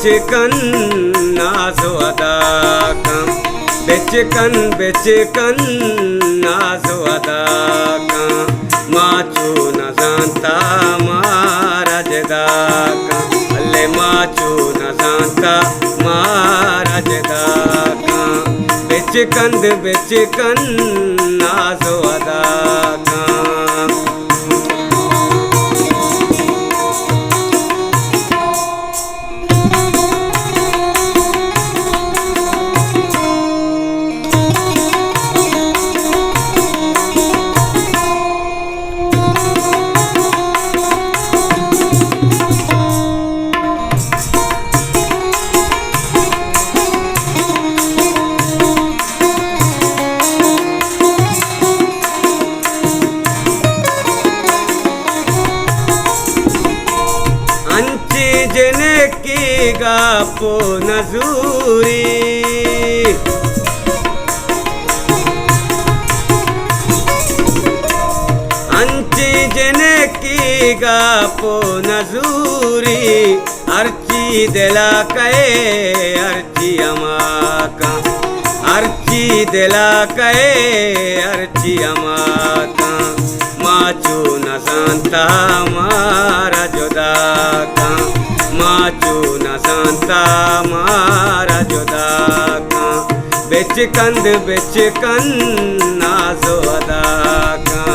बेचकन नाजो अदा का बेचकन नाजो अदा का माचू न जानता महाराज दा का अल्ले माचू न जानता महाराज दा का बेचकन नाजो अदा का की गापो नजूरी अंची जने की गापो नजूरी अर्ची दिला कहे अर्ची अमाका अर्ची दिला कहे अर्ची अमाका माचू न जानता मारा जुदा का माचू न जानता मारा जुदा का बेचकन नाजो अदा का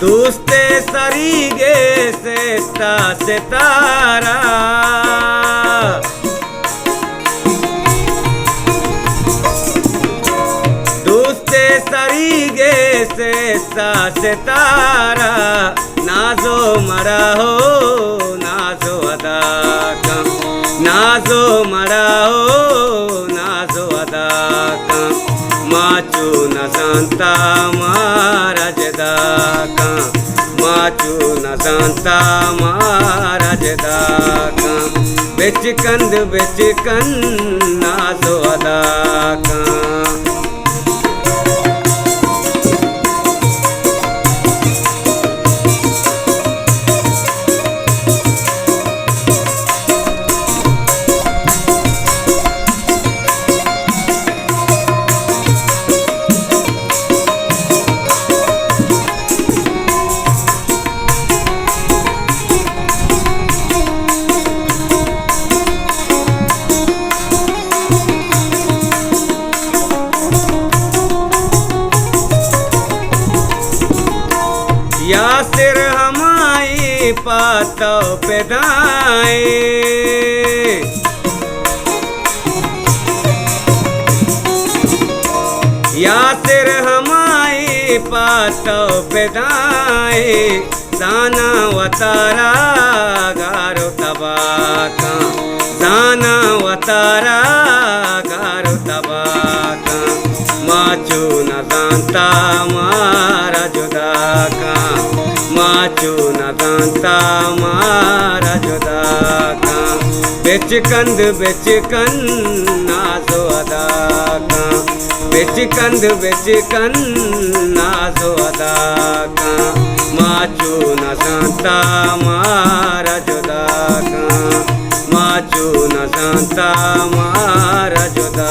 दोस्ते सरीगे से सितारा दोस्ते सरीगे से सितारा नाजो मरा हो नाजो अदा का नाजो मरा हो नाजो अदा का माचू न जानता महाराज दा का माचू न जानता महाराज दा का बेचकन नाजो अदा का यासिर हमाई पातो पेदाए यासिर हमाई पातो पेदाए दाना वतारा गारो तबाका दाना वतारा गारो तबाका माचू न जानता मारा जुदा का माचू न जानता मारा जुदा का बेचकन नाजो अदा का बेचकन नाजो अदा का माचू न जानता मारा जुदा का माचू न जानता मारा जुदा